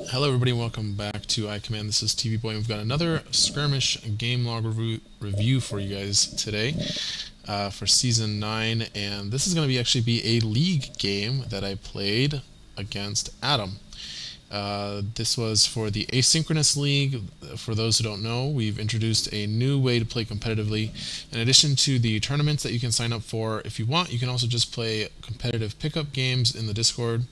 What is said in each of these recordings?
Hello everybody, welcome back to iCommand. This is TV Boy. We've got another Skirmish game log review for you guys today for Season 9, and this is going to actually be a league game that I played against Adam. This was for the Asynchronous League. For those who don't know, we've introduced a new way to play competitively. In addition to the tournaments that you can sign up for, if you want, you can also just play competitive pickup games in the Discord.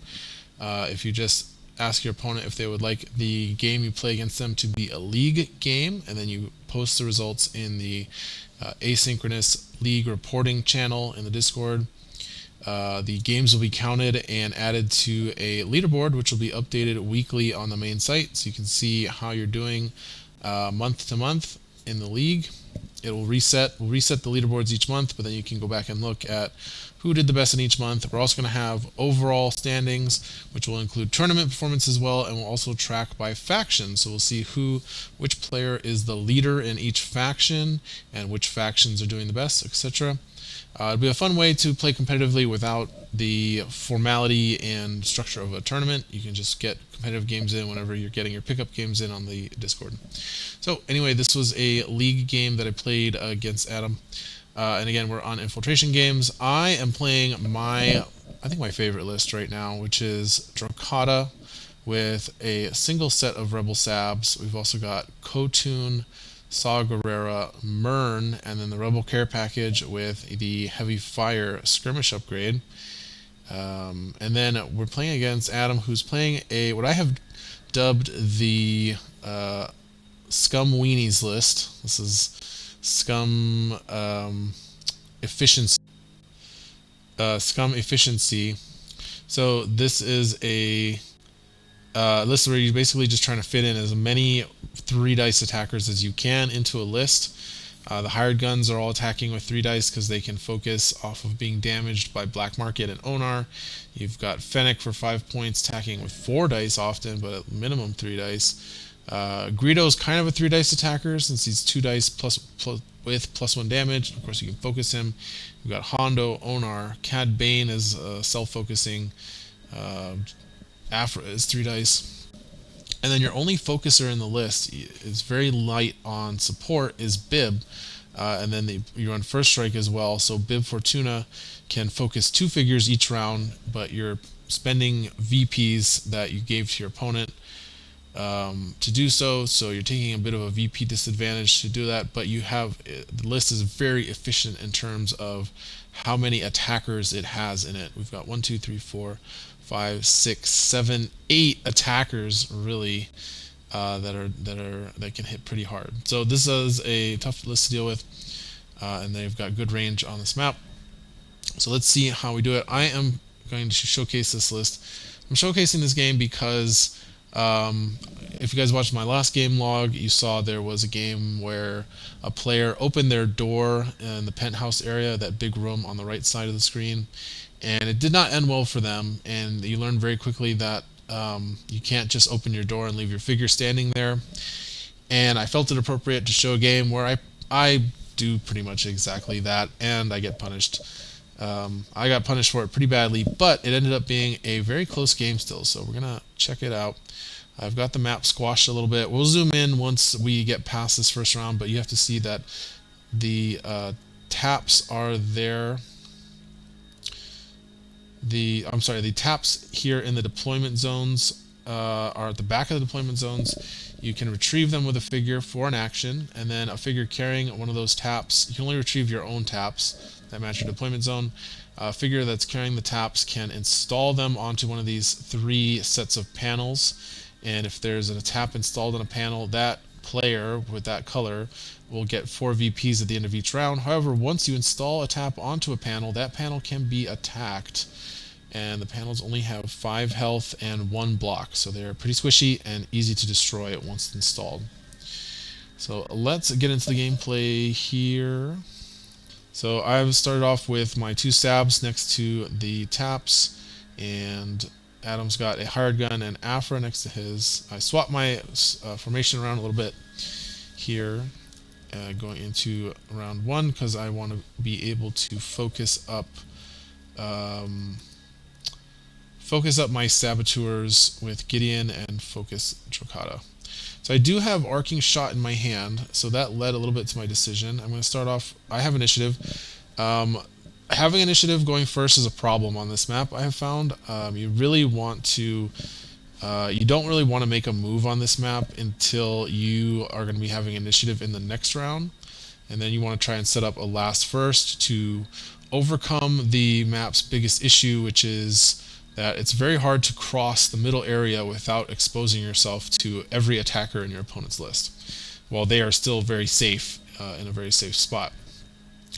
If you just ask your opponent if they would like the game you play against them to be a league game, and then you post the results in the asynchronous league reporting channel in the Discord. The games will be counted and added to a leaderboard, which will be updated weekly on the main site, so you can see how you're doing month to month in the league. It will reset. We'll reset the leaderboards each month, but then you can go back and look at who did the best in each month. We're also going to have overall standings, which will include tournament performance as well, and we'll also track by faction. So we'll see which player is the leader in each faction, and which factions are doing the best, etc. It'll be a fun way to play competitively without the formality and structure of a tournament. You can just get competitive games in whenever you're getting your pickup games in on the Discord. So anyway, this was a league game that I played against Adam. And again, we're on infiltration games. I am playing I think my favorite list right now, which is Drokkatta with a single set of Rebel Sabs. We've also got Ko-Tun, Saw Gerrera, Mern, and then the Rebel Care Package with the Heavy Fire Skirmish upgrade. And then we're playing against Adam, who's playing what I have dubbed the Scum Weenies list. This is Scum efficiency. Scum efficiency. So this is a list where you're basically just trying to fit in as many 3-dice attackers as you can into a list. The hired guns are all attacking with 3 dice because they can focus off of being damaged by Black Market and Onar. You've got Fennec for 5 points, attacking with 4 dice often, but at minimum 3 dice. Greedo's kind of a 3-dice attacker since he's 2 dice with +1 damage. Of course, you can focus him. You've got Hondo, Onar. Cad Bane is self-focusing. Afra is 3 dice. And then your only focuser in the list is very light on support is Bib. And then you run First Strike as well. So Bib Fortuna can focus 2 figures each round, but you're spending VPs that you gave to your opponent to do so. So you're taking a bit of a VP disadvantage to do that, but the list is very efficient in terms of how many attackers it has in it. We've got 1, 2, 3, 4, 5, 6, 7, 8 attackers really that can hit pretty hard. So this is a tough list to deal with, and they've got good range on this map. So let's see how we do it. I am going to showcase this list. I'm showcasing this game because if you guys watched my last game log, you saw there was a game where a player opened their door in the penthouse area, that big room on the right side of the screen, and it did not end well for them. And you learn very quickly that you can't just open your door and leave your figure standing there. And I felt it appropriate to show a game where I do pretty much exactly that, and I get punished. I got punished for it pretty badly, but it ended up being a very close game still, so we're going to check it out. I've got the map squashed a little bit. We'll zoom in once we get past this first round, but you have to see that the taps are there. The taps here in the deployment zones are at the back of the deployment zones. You can retrieve them with a figure for an action, and then a figure carrying one of those taps. You can only retrieve your own taps that match your deployment zone. A figure that's carrying the taps can install them onto one of these 3 sets of panels, and if there's a tap installed on a panel, that player with that color will get 4 VPs at the end of each round. However, once you install a tap onto a panel, that panel can be attacked, and the panels only have 5 health and 1 block, so they're pretty squishy and easy to destroy once installed. So let's get into the gameplay here. So I've started off with my 2 Sabs next to the taps, and Adam's got a hired gun and Afra next to his. I swapped my formation around a little bit here, going into round 1, because I want to be able to focus up focus up my saboteurs with Gideon and focus Drokkatta. So I do have Arcing Shot in my hand, so that led a little bit to my decision. I'm going to start off. I have initiative. Having initiative going first is a problem on this map, I have found. You really want to. You don't really want to make a move on this map until you are going to be having initiative in the next round, and then you want to try and set up a last first to overcome the map's biggest issue, which is that it's very hard to cross the middle area without exposing yourself to every attacker in your opponent's list, while they are still very safe in a very safe spot.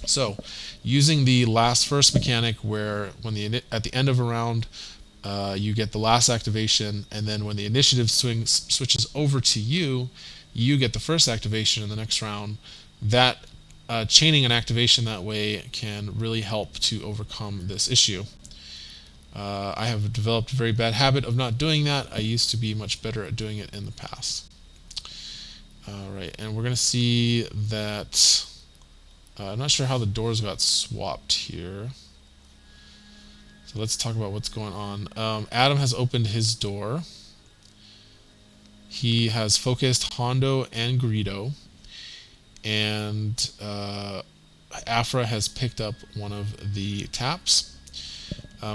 So, using the last first mechanic, where at the end of a round you get the last activation, and then when the initiative switches over to you, you get the first activation in the next round. That chaining an activation that way can really help to overcome this issue. I have developed a very bad habit of not doing that. I used to be much better at doing it in the past. Alright, and we're going to see that... I'm not sure how the doors got swapped here. So let's talk about what's going on. Adam has opened his door. He has focused Hondo and Greedo. And Afra has picked up one of the taps.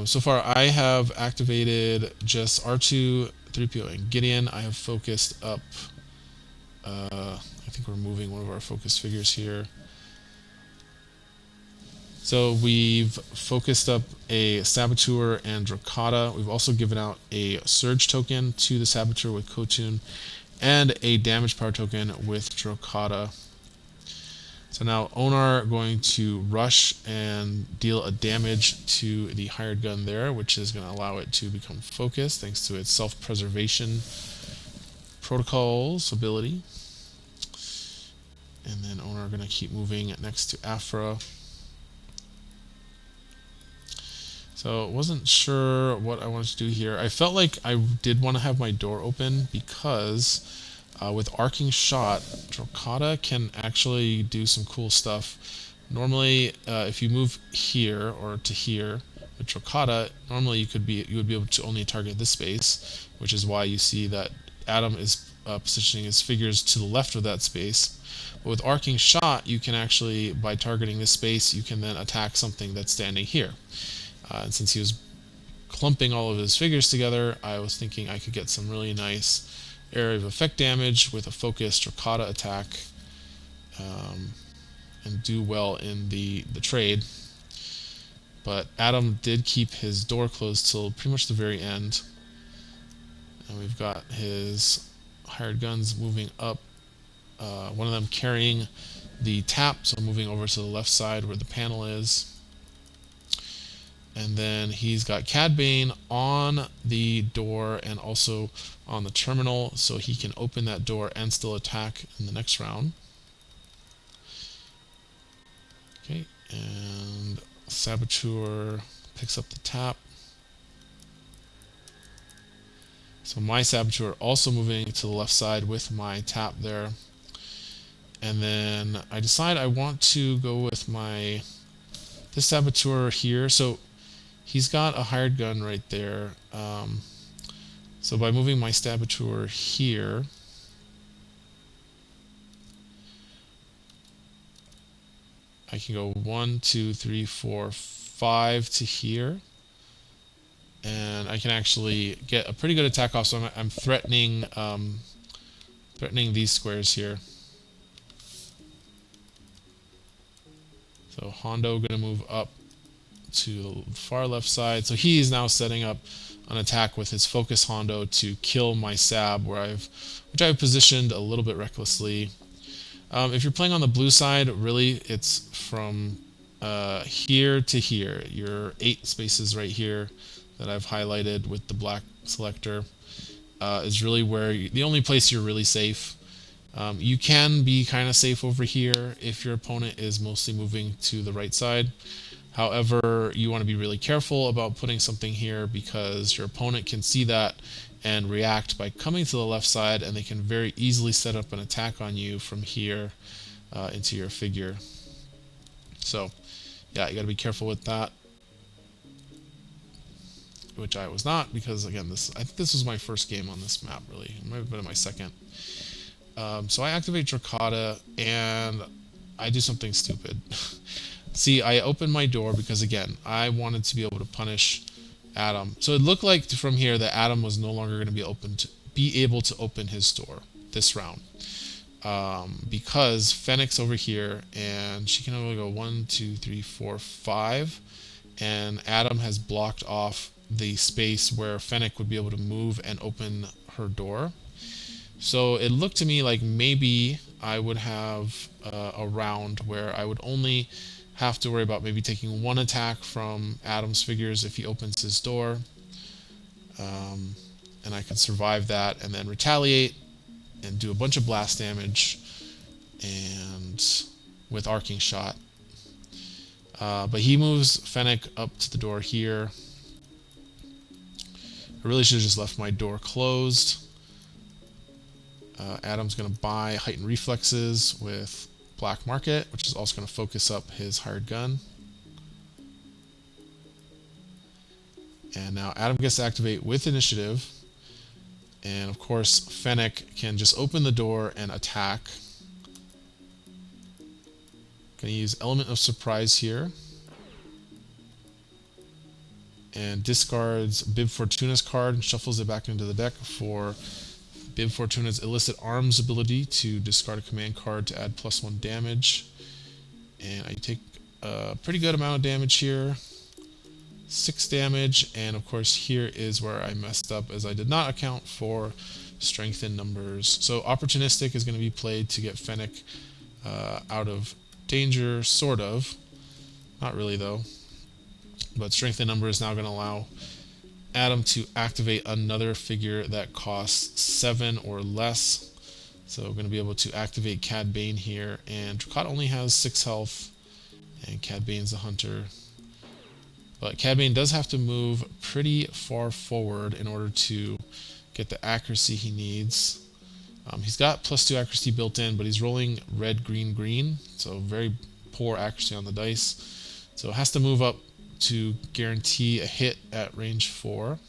So far, I have activated just R2, 3PO, and Gideon. I have focused up... I think we're moving one of our focus figures here. So we've focused up a Saboteur and Drokkatta. We've also given out a Surge token to the Saboteur with Ko-Tun, and a Damage Power token with Drokkatta. So now Onar going to rush and deal a damage to the hired gun there, which is going to allow it to become focused thanks to its self-preservation protocols ability. And then Onar going to keep moving next to Afra. So wasn't sure what I wanted to do here. I felt like I did want to have my door open because with Arcing Shot, Drokkatta can actually do some cool stuff. Normally, if you move here or to here with Drokkatta, normally you would be able to only target this space, which is why you see that Adam is positioning his figures to the left of that space. But with Arcing Shot, you can actually, by targeting this space, you can then attack something that's standing here. And since he was clumping all of his figures together, I was thinking I could get some really nice area of effect damage with a focused Drokkatta attack and do well in the trade. But Adam did keep his door closed till pretty much the very end. And we've got his hired guns moving up. One of them carrying the tap, so moving over to the left side where the panel is. And then he's got Cad Bane on the door and also on the terminal, so he can open that door and still attack in the next round. Okay, and Saboteur picks up the tap. So my Saboteur also moving to the left side with my tap there. And then I decide I want to go with this Saboteur here. So he's got a hired gun right there. So by moving my Saboteur here, I can go 1, 2, 3, 4, 5 to here. And I can actually get a pretty good attack off, so I'm threatening these squares here. So Hondo going to move up to the far left side. So he is now setting up an attack with his focus Hondo to kill my Sab, which I've positioned a little bit recklessly. If you're playing on the blue side, really it's from here to here. Your 8 spaces right here that I've highlighted with the black selector is really where the only place you're really safe. You can be kind of safe over here if your opponent is mostly moving to the right side. However, you want to be really careful about putting something here because your opponent can see that and react by coming to the left side, and they can very easily set up an attack on you from here into your figure. So yeah, you got to be careful with that. which I was not because again I think this was my first game on this map. Really, it might have been my second. So I activate Drokkatta and I do something stupid. See, I open my door because again I wanted to be able to punish Adam. So it looked like from here that Adam was no longer going to be able to open his door this round. Because Fennec's over here and she can only go 1, 2, 3, 4, 5, and Adam has blocked off the space where Fennec would be able to move and open her door. So it looked to me like maybe I would have a round where I would only have to worry about maybe taking one attack from Adam's figures if he opens his door, and I could survive that and then retaliate and do a bunch of blast damage and with arcing shot. But he moves Fennec up to the door here. I really should have just left my door closed. Adam's going to buy heightened reflexes with Black Market, which is also going to focus up his hired gun. And now Adam gets to activate with initiative. And of course, Fennec can just open the door and attack. Going to use Element of Surprise here. And discards Bib Fortuna's card and shuffles it back into the deck for Bib Fortuna's Illicit Arms ability to discard a command card to add +1 damage. And I take a pretty good amount of damage here. 6 damage, and of course here is where I messed up as I did not account for strength in numbers. So Opportunistic is going to be played to get Fennec out of danger, sort of. Not really though. But strength in number is now going to allow Adam to activate another figure that costs 7 or less. So we're going to be able to activate Cad Bane here, and Drokkatta only has 6 health, and Cad Bane's the hunter. But Cad Bane does have to move pretty far forward in order to get the accuracy he needs. He's got +2 accuracy built in, but he's rolling red, green, green, so very poor accuracy on the dice. So it has to move up to guarantee a hit at range 4.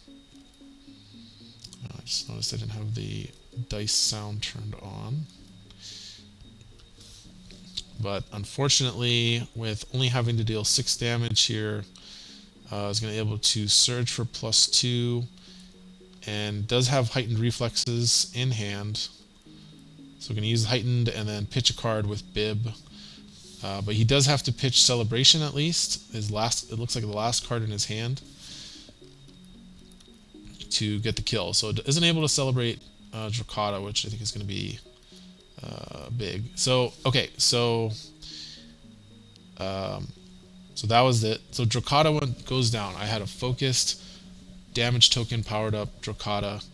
I just noticed I didn't have the dice sound turned on. But unfortunately, with only having to deal 6 damage here, is going to be able to surge for +2 and does have heightened reflexes in hand. So we're going to use heightened and then pitch a card with Bib. But he does have to pitch Celebration at least. It looks like the last card in his hand to get the kill. So it isn't able to celebrate Drokkatta, which I think is going to be big. So, okay, so that was it. So Drokkatta goes down. I had a focused damage token powered up Drokkatta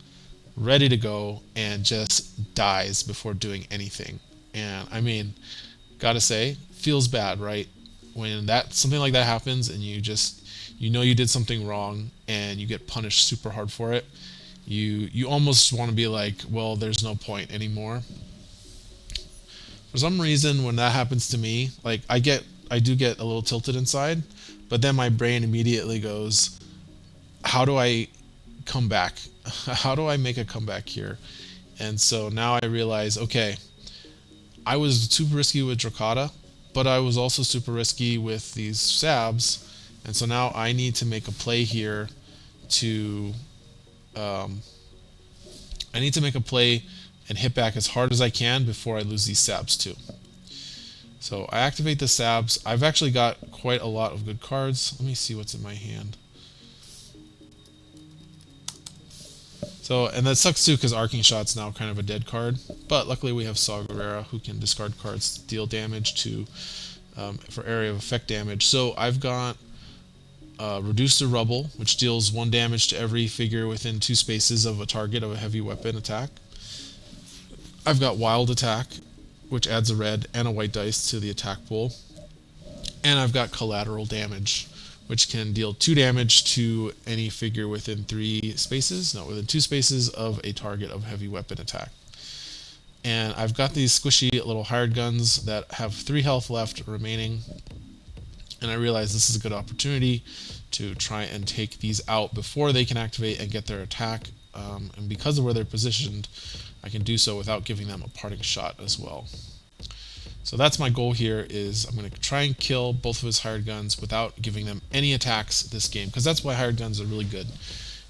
ready to go and just dies before doing anything. And I mean, gotta say, feels bad, right? When something like that happens and you know you did something wrong and you get punished super hard for it, you almost want to be like, well, there's no point anymore. For some reason, when that happens to me, like I do get a little tilted inside, but then my brain immediately goes, how do I come back? How do I make a comeback here? And so now I realize, okay, I was super risky with Drokkatta, but I was also super risky with these Sabs, and so now I need to make a play here to I need to make a play and hit back as hard as I can before I lose these Sabs too. So I activate the Sabs. I've actually got quite a lot of good cards. Let me see what's in my hand. So, and that sucks too because Arcing Shot's now kind of a dead card. But luckily we have Saw Gerrera who can discard cards to deal damage to for area of effect damage. So I've got Reduce the Rubble, which deals 1 damage to every figure within 2 spaces of a target of a heavy weapon attack. I've got Wild Attack, which adds a red and a white dice to the attack pool. And I've got Collateral Damage, which can deal 2 damage to any figure within 3 spaces, no, within 2 spaces of a target of heavy weapon attack. And I've got these squishy little hired guns that have 3 health left remaining. And I realized this is a good opportunity to try and take these out before they can activate and get their attack. And because of where they're positioned, I can do so without giving them a parting shot as well. So that's my goal here, is I'm going to try and kill both of his hired guns without giving them any attacks this game, because that's why hired guns are really good,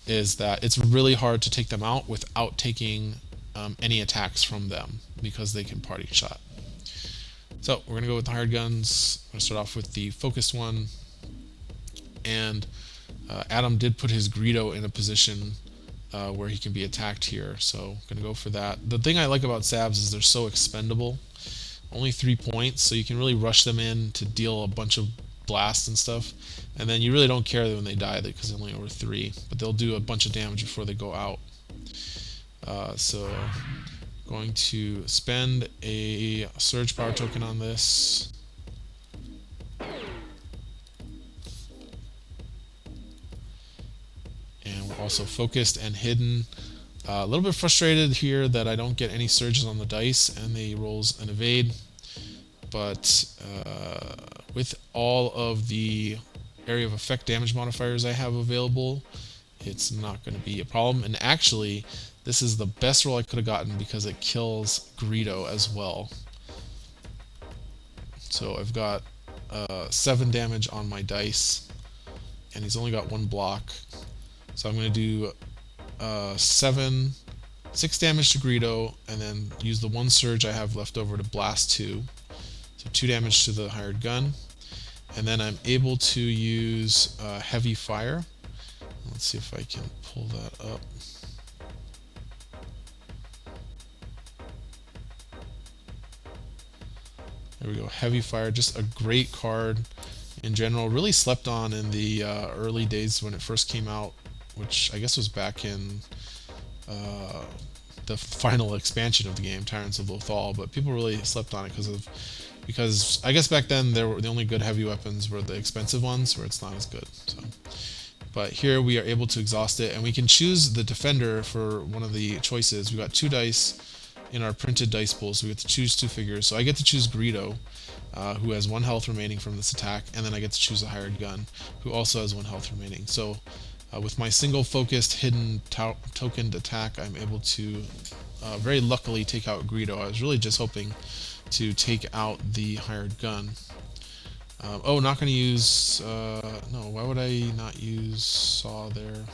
is that it's really hard to take them out without taking any attacks from them, because they can party shot. So we're going to go with the hired guns. I'm going to start off with the focused one. And Adam did put his Greedo in a position where he can be attacked here, so I'm going to go for that. The thing I like about Sabs is they're so expendable. Only 3 points, so you can really rush them in to deal a bunch of blasts and stuff. And then you really don't care when they die because they're only over 3. But they'll do a bunch of damage before they go out. So going to spend a surge power token on this. And we're also focused and hidden. A little bit frustrated here that I don't get any surges on the dice and they rolls an evade. But with all of the area of effect damage modifiers I have available, it's not going to be a problem. And actually, this is the best roll I could have gotten because it kills Greedo as well. So I've got 7 damage on my dice, and he's only got 1 block. So I'm going to do 6 damage to Greedo, and then use the 1 surge I have left over to blast 2. So 2 damage to the hired gun. And then I'm able to use heavy fire. Let's see if I can pull that up. There we go, heavy fire, just a great card in general. Really slept on in the early days when it first came out, which I guess was back in the final expansion of the game, Tyrants of Lothal, but people really slept on it because I guess back then the only good heavy weapons were the expensive ones, where it's not as good. So, but here we are able to exhaust it, and we can choose the defender for one of the choices. We got 2 dice in our printed dice pool, so we get to choose 2 figures. So I get to choose Greedo, who has 1 health remaining from this attack, and then I get to choose a hired gun, who also has 1 health remaining. So with my single focused hidden tokened attack, I'm able to very luckily take out Greedo. I was really just hoping to take out the hired gun. Oh, not going to use... no, why would I not use Saw there?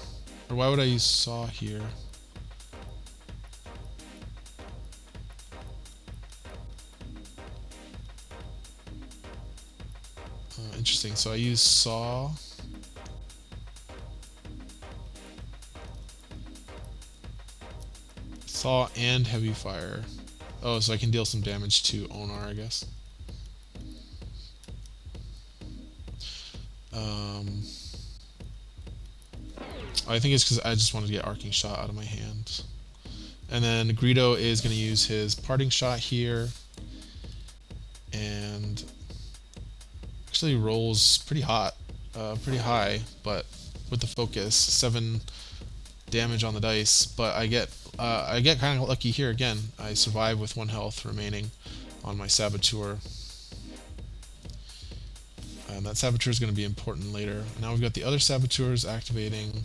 Or why would I use Saw here? Interesting, so I use Saw. Saw and heavy fire. Oh, so I can deal some damage to Onar, I guess. I think it's because I just wanted to get Arcing Shot out of my hand. And then Greedo is going to use his Parting Shot here. And actually rolls pretty high, but with the focus, 7 damage on the dice. But I get kind of lucky here again. I survive with 1 health remaining on my Saboteur. And that Saboteur is going to be important later. Now we've got the other Saboteurs activating.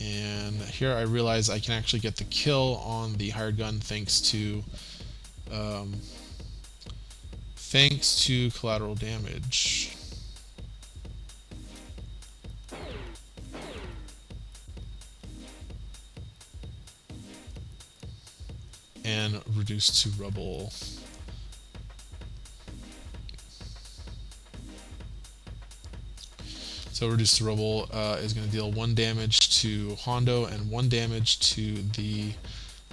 And here I realize I can actually get the kill on the hired gun thanks to collateral damage. And reduced to rubble. So reduced to rubble is going to deal 1 damage to Hondo and 1 damage to the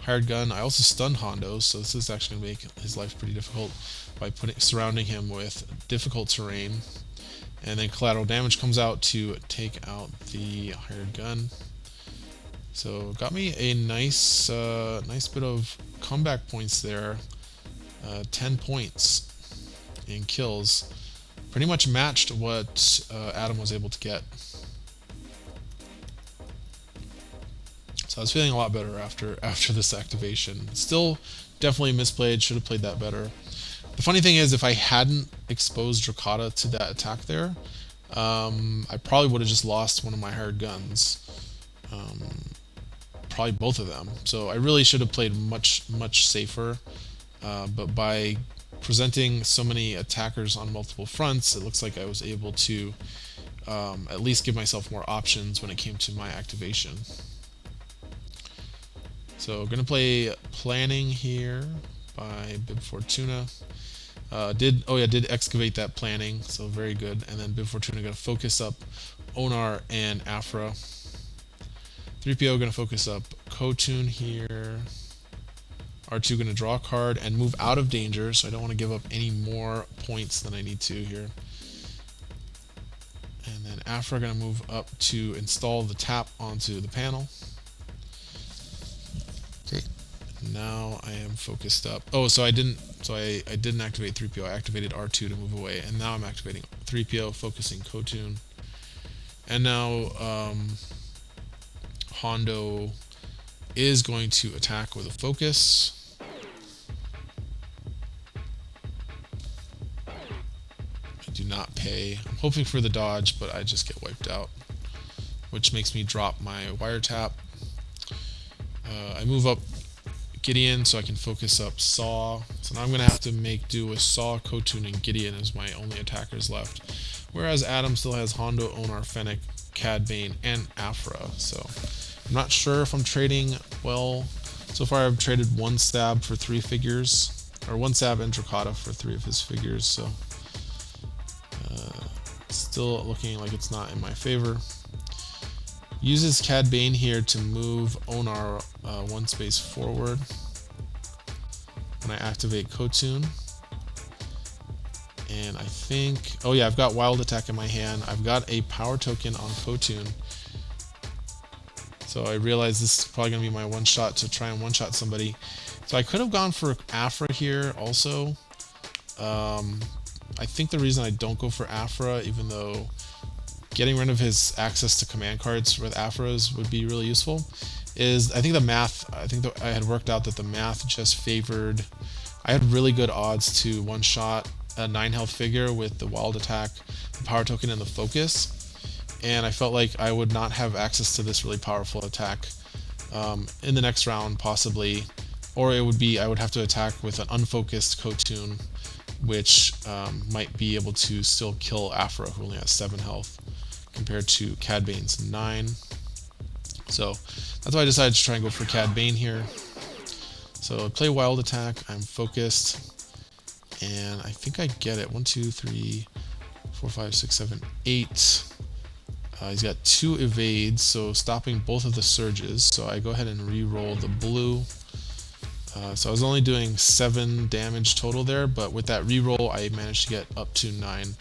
hired gun. I also stunned Hondo, so this is actually going to make his life pretty difficult by surrounding him with difficult terrain. And then collateral damage comes out to take out the hired gun. So got me a nice bit of comeback points there. 10 points in kills. Pretty much matched what Adam was able to get. So I was feeling a lot better after this activation. Still definitely misplayed, should have played that better. The funny thing is, if I hadn't exposed Drokkatta to that attack there, I probably would have just lost one of my hired guns. Probably both of them. So I really should have played much safer. But by presenting so many attackers on multiple fronts, it looks like I was able to at least give myself more options when it came to my activation. So gonna play Planning here by Bib Fortuna. Did excavate that planning, so very good. And then Bib Fortuna gonna focus up Onar and Afra. 3PO gonna focus up Ko-Tun here. R2 gonna draw a card and move out of danger, so I don't want to give up any more points than I need to here. And then Afra gonna move up to install the tap onto the panel. Okay. Now I am focused up. Oh, so I didn't activate 3PO. I activated R2 to move away, and now I'm activating 3PO, focusing Ko-Tun. And now Hondo is going to attack with a focus. I do not pay. I'm hoping for the dodge, but I just get wiped out, which makes me drop my wiretap. I move up Gideon so I can focus up Saw. So now I'm going to have to make do with Saw, Ko-Tun, and Gideon as my only attackers left. Whereas Adam still has Hondo, Onar, Fennec, Cad Bane, and Afra. So I'm not sure if I'm trading well. So far I've traded one Sab for 3 figures, or one Sab and Drokkatta for 3 of his figures, so still looking like it's not in my favor. Uses Cad Bane here to move Onar 1 space forward when I activate Ko-Tun. And I think, oh yeah, I've got Wild Attack in my hand. I've got a power token on Ko-Tun. So I realize this is probably going to be my one shot to try and one-shot somebody. So I could have gone for Afra here also. I think the reason I don't go for Afra, even though getting rid of his access to command cards with Afras would be really useful, is I think I had worked out that the math just favored, I had really good odds to one-shot a 9 health figure with the Wild Attack, the power token, and the focus. And I felt like I would not have access to this really powerful attack in the next round, possibly, or it would be I would have to attack with an unfocused Ko-Tun, which might be able to still kill Afra, who only has 7 health, compared to Cad Bane's 9. So that's why I decided to try and go for Cad Bane here. So I play Wild Attack, I'm focused, and I think I get it. 1, 2, 3, 4, 5, 6, 7, 8. He's got 2 evades, so stopping both of the surges. So I go ahead and re-roll the blue. So I was only doing 7 damage total there, but with that re-roll I managed to get up to 9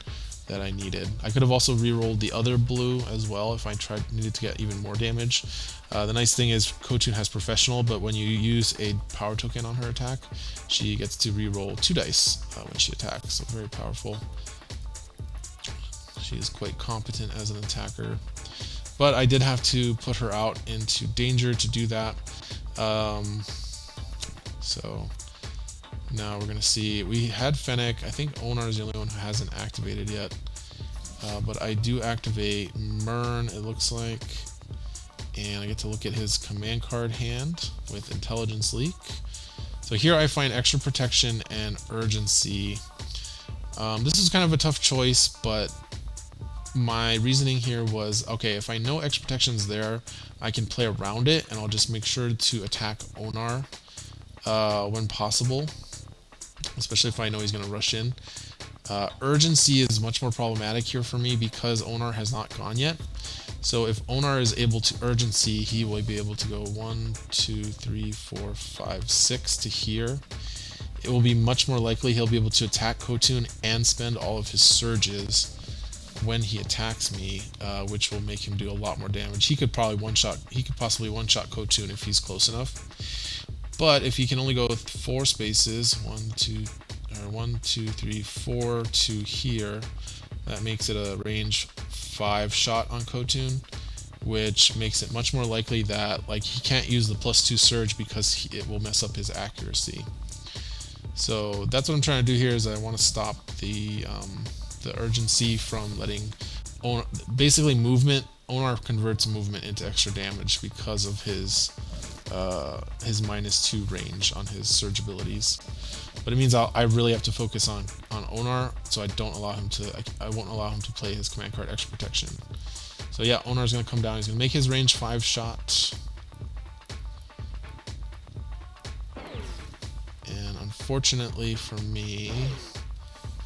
that I needed. I could have also re-rolled the other blue as well if I needed to get even more damage. The nice thing is Ko-Tun has Professional, but when you use a power token on her attack, she gets to re-roll 2 dice when she attacks, so very powerful. She is quite competent as an attacker, but I did have to put her out into danger to do that. So now we're going to see, we had Fennec. I think Onar is the only one who hasn't activated yet, but I do activate Mern, it looks like, and I get to look at his command card hand with Intelligence Leak. So here I find extra protection and urgency. This is kind of a tough choice, but my reasoning here was, okay, if I know extra protection's there, I can play around it, and I'll just make sure to attack Onar when possible, especially if I know he's going to rush in. Urgency is much more problematic here for me because Onar has not gone yet. So if Onar is able to urgency, he will be able to go 1, 2, 3, 4, 5, 6 to here. It will be much more likely he'll be able to attack Ko-Tun and spend all of his surges when he attacks me, which will make him do a lot more damage. He could possibly one-shot Ko-Tun if he's close enough. But if he can only go with 4 spaces, 1, 2, 3, 4 to here, that makes it a range 5 shot on Ko-Tun, which makes it much more likely that he can't use the +2 surge because it will mess up his accuracy. So that's what I'm trying to do here. Is I want to stop the urgency from letting basically movement. Onar converts movement into extra damage because of his -2 range on his surge abilities. But it means I really have to focus on Onar, so I don't allow him to. I won't allow him to play his command card Extra Protection. So yeah, Onar's going to come down. He's going to make his range 5 shot. And unfortunately for me,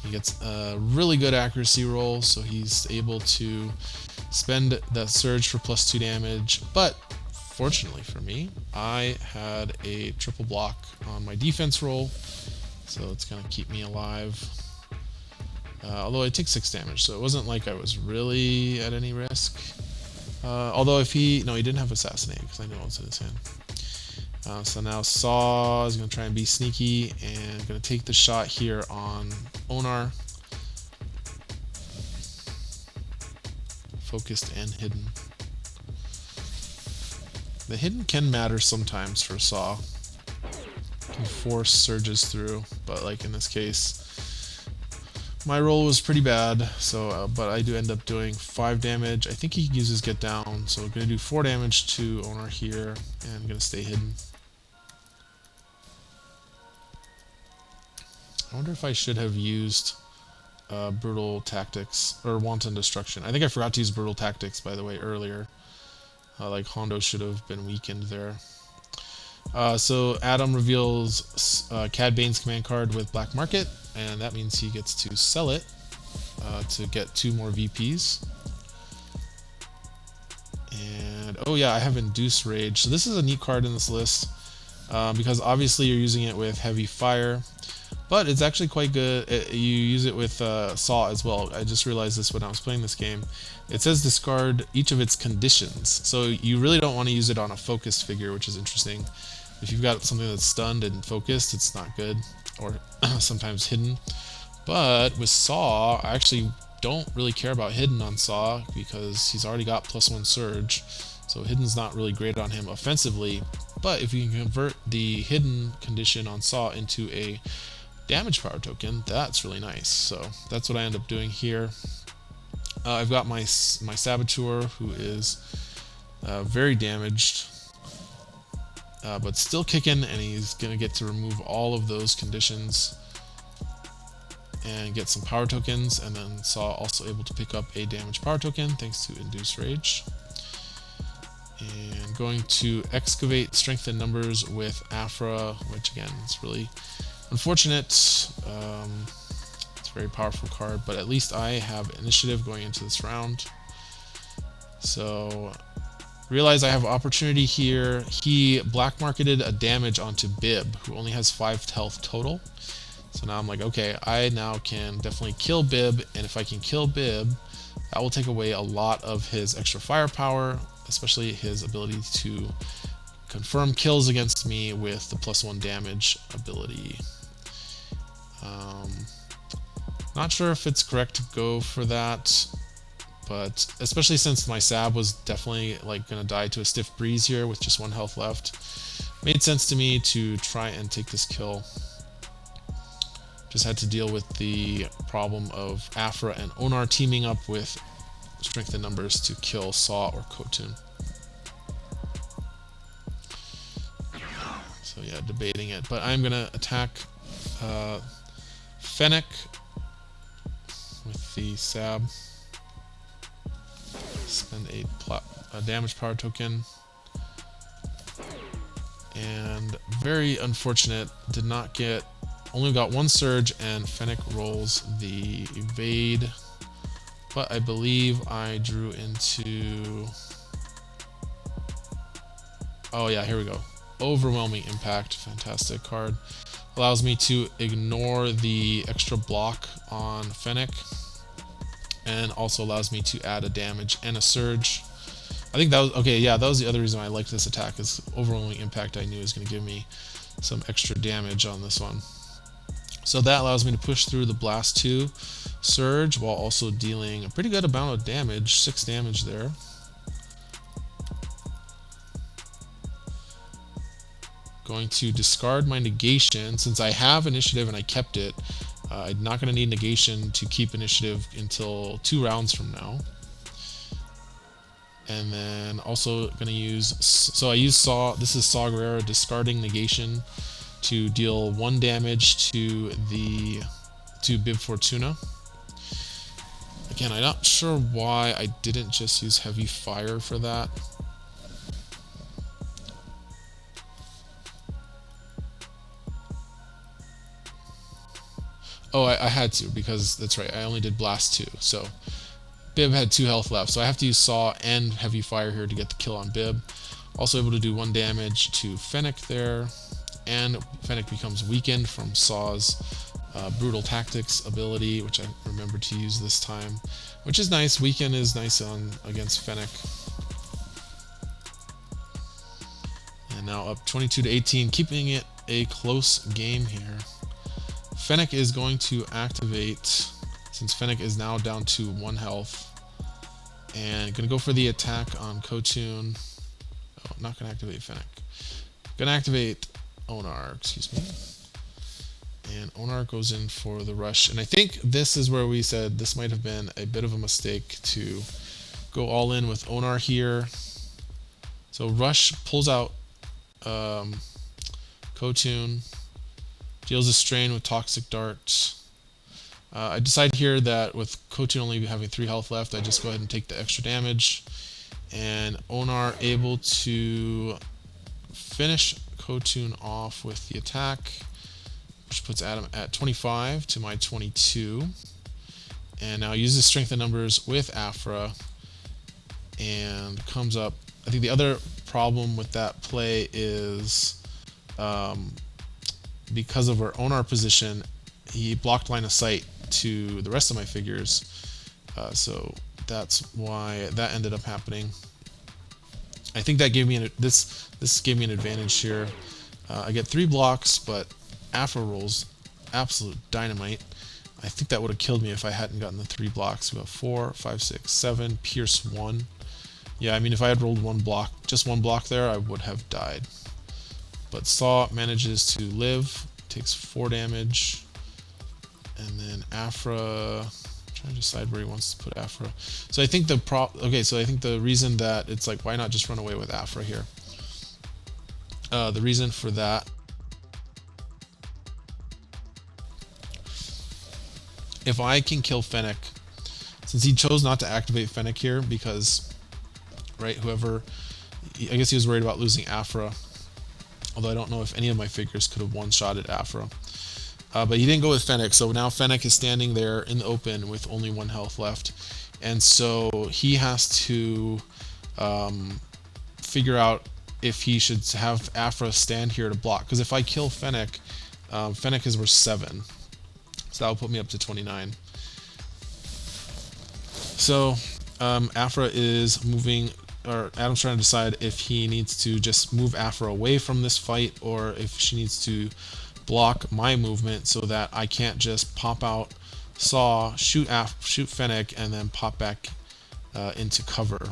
he gets a really good accuracy roll, so he's able to spend that surge for +2 damage. But fortunately for me, I had a triple block on my defense roll, so it's going to keep me alive. Although I take 6 damage, so it wasn't like I was really at any risk. Although if he didn't have Assassinate, because I know what's in his hand. So now Saw is going to try and be sneaky and going to take the shot here on Onar. Focused and hidden. The hidden can matter sometimes for Saw. Can force surges through, but like in this case, my roll was pretty bad. So, but I do end up doing 5 damage. I think he uses Get Down, so I'm going to do 4 damage to Onar here, and I'm going to stay hidden. I wonder if I should have used Brutal Tactics or Wanton Destruction. I think I forgot to use Brutal Tactics, by the way, earlier. Like Hondo should have been weakened there. So Adam reveals Cad Bane's command card with Black Market, and that means he gets to sell it to get 2 more VPs. And oh yeah, I have Induce Rage. So this is a neat card in this list because obviously you're using it with Heavy Fire. But it's actually quite good. You use it with Saw as well. I just realized this when I was playing this game. It says discard each of its conditions. So you really don't want to use it on a focused figure, which is interesting. If you've got something that's stunned and focused, it's not good. Or sometimes hidden. But with Saw, I actually don't really care about hidden on Saw because he's already got +1 surge. So hidden's not really great on him offensively. But if you can convert the hidden condition on Saw into a damage power token, that's really nice. So that's what I end up doing here. I've got my Saboteur, who is very damaged, but still kicking, and he's gonna get to remove all of those conditions and get some power tokens, and then Saw also able to pick up a damage power token thanks to Induce Rage. And going to Excavate Strength in Numbers with Afra, which again is really unfortunate. It's a very powerful card, but at least I have initiative going into this round. So realize I have opportunity here. He black marketed a damage onto Bib, who only has 5 health total. So now I'm like, okay, I now can definitely kill Bib, and if I can kill Bib, that will take away a lot of his extra firepower, especially his ability to confirm kills against me with the +1 damage ability. Not sure if it's correct to go for that, but especially since my Sab was definitely like gonna die to a Stiff Breeze here with just 1 health left, made sense to me to try and take this kill. Just had to deal with the problem of Afra and Onar teaming up with Strength in Numbers to kill Saw or Ko-Tun. So yeah, debating it, but I'm gonna attack Fennec with the Sab. Spend a damage power token. And very unfortunate, did not get, only got 1 surge, and Fennec rolls the evade. But I believe I drew into, oh yeah, here we go. Overwhelming Impact, fantastic card. Allows me to ignore the extra block on Fennec, and also allows me to add a damage and a surge. I think that was, okay, yeah, that was the other reason I liked this attack, is Overwhelming Impact I knew was going to give me some extra damage on this one. So that allows me to push through the Blast 2 surge while also dealing a pretty good amount of damage, 6 damage there. going to discard my negation. Since I have initiative and I kept it, I'm not going to need negation to keep initiative until 2 rounds from now. And then also going to use, so I use Saw, this is Saw Gerrera, discarding negation to deal 1 damage to Bib Fortuna. Again, I'm not sure why I didn't just use Heavy Fire for that. Oh, I had to, because that's right, I only did Blast 2, so Bib had 2 health left, so I have to use Saw and Heavy Fire here to get the kill on Bib. Also able to do 1 damage to Fennec there, and Fennec becomes weakened from Saw's Brutal Tactics ability, which I remembered to use this time, which is nice. Weaken is nice against Fennec. And now up 22 to 18, keeping it a close game here. Fennec is going to activate, since Fennec is now down to 1 health, and going to go for the attack on Ko-Tun. Oh, I'm not going to activate Fennec. Going to activate Onar, excuse me. And Onar goes in for the rush. And I think this is where we said this might have been a bit of a mistake to go all in with Onar here. So Rush pulls out Ko-Tun, deals a strain with Toxic Dart. I decide here that with Ko-Tun only having 3 health left, I just go ahead and take the extra damage. And Onar able to finish Ko-Tun off with the attack, which puts Adam at 25 to my 22. And now uses Strength in Numbers with Aphra and comes up. I think the other problem with that play is because of our Onar position, he blocked line of sight to the rest of my figures. So that's why that ended up happening. I think that gave me this gave me an advantage here. I get 3 blocks, but Aphra rolls absolute dynamite. I think that would have killed me if I hadn't gotten the 3 blocks. We have 4, 5, 6, 7, Pierce 1. Yeah, I mean, if I had rolled 1 block, just 1 block there, I would have died. But Saw manages to live, takes 4 damage, and then Aphra. Trying to decide where he wants to put Aphra. So I think the reason that it's like, why not just run away with Aphra here? The reason for that, if I can kill Fennec, since he chose not to activate Fennec here because, right, I guess he was worried about losing Aphra, although I don't know if any of my figures could have one-shotted Aphra. But he didn't go with Fennec, so now Fennec is standing there in the open with only 1 health left. And so he has to figure out if he should have Aphra stand here to block. Because if I kill Fennec, Fennec is worth 7. So that will put me up to 29. So Aphra is moving, or Adam's trying to decide if he needs to just move Aphra away from this fight, or if she needs to block my movement so that I can't just pop out Saw, shoot Fennec, and then pop back into cover.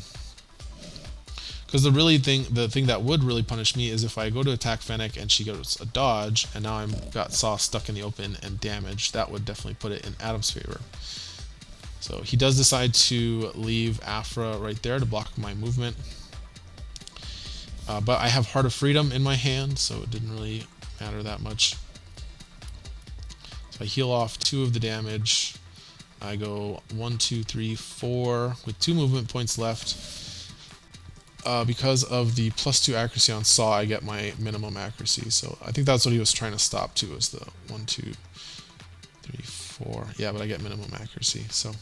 Because the thing that would really punish me is if I go to attack Fennec and she goes a dodge, and now I've got Saw stuck in the open and damaged. That would definitely put it in Adam's favor. So he does decide to leave Aphra right there to block my movement. But I have Heart of Freedom in my hand, so it didn't really matter that much. So I heal off 2 of the damage. I go 1, 2, 3, 4 with 2 movement points left. Because of the +2 accuracy on Saw, I get my minimum accuracy. So I think that's what he was trying to stop too, is the 1, 2, 3, 4. Yeah, but I get minimum accuracy. So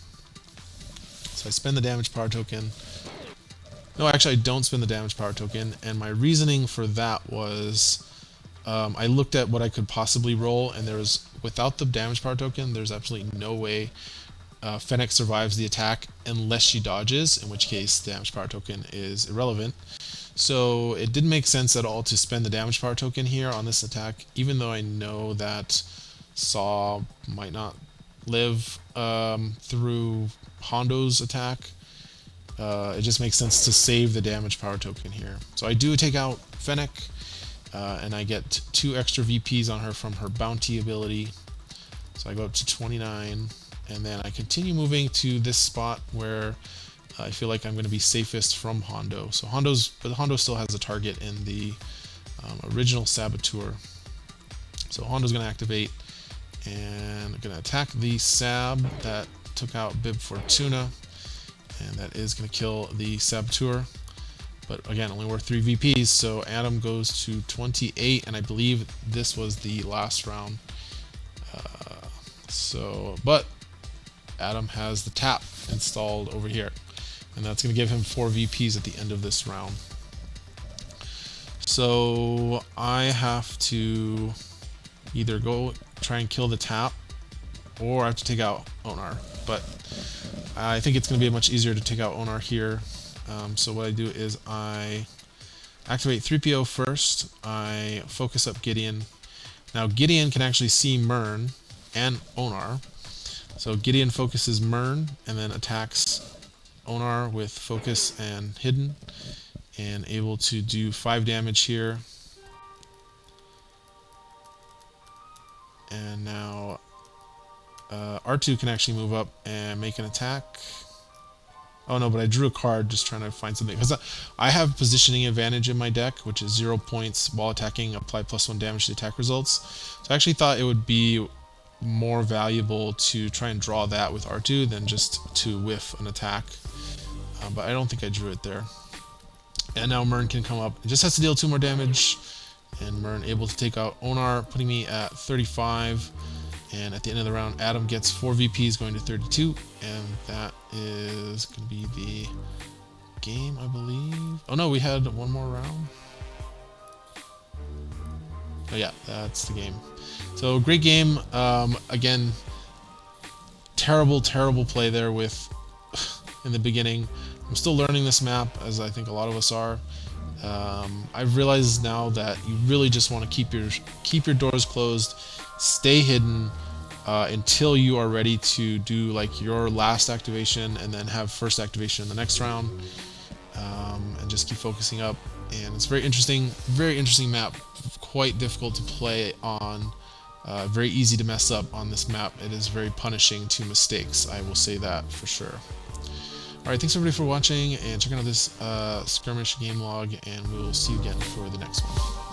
I spend the damage power token. No, actually I don't spend the damage power token, and my reasoning for that was I looked at what I could possibly roll, and without the damage power token, there's absolutely no way Fennec survives the attack unless she dodges, in which case the damage power token is irrelevant. So it didn't make sense at all to spend the damage power token here on this attack, even though I know that Saw might not live through Hondo's attack. It just makes sense to save the damage power token here. So I do take out Fennec, and I get 2 extra VPs on her from her bounty ability. So I go up to 29, and then I continue moving to this spot where I feel like I'm going to be safest from Hondo. So Hondo still has a target in the original Saboteur. So Hondo's going to activate, and I'm going to attack the Sab that took out Bib Fortuna, and that is going to kill the Saboteur. But again, only worth 3 VPs, so Adam goes to 28, and I believe this was the last round. But Adam has the tap installed over here, and that's going to give him 4 VPs at the end of this round. So I have to either go try and kill the tap, or I have to take out Onar. But I think it's going to be much easier to take out Onar here. So what I do is I activate 3PO first. I focus up Gideon. Now Gideon can actually see Mern and Onar. So Gideon focuses Mern and then attacks Onar with focus and hidden, and able to do 5 damage here. And now R2 can actually move up and make an attack. Oh no, but I drew a card just trying to find something, because I have positioning advantage in my deck, which is 0 points while attacking, apply +1 damage to attack results. So I actually thought it would be more valuable to try and draw that with R2 than just to whiff an attack. But I don't think I drew it there. And now Mern can come up. It just has to deal 2 more damage, and Mern able to take out Onar, putting me at 35. And at the end of the round, Adam gets 4 VPs going to 32, and that is going to be the game, I believe. Oh no, we had one more round. Oh yeah, that's the game. So great game. Again, terrible play there with in the beginning. I'm still learning this map, as I think a lot of us are. I've realized now that you really just want to keep your doors closed, stay hidden until you are ready to do like your last activation, and then have first activation in the next round, and just keep focusing up. And it's very interesting map, quite difficult to play on, very easy to mess up on this map. It is very punishing to mistakes, I will say that for sure. Alright, thanks everybody for watching, and check out this skirmish game log, and we will see you again for the next one.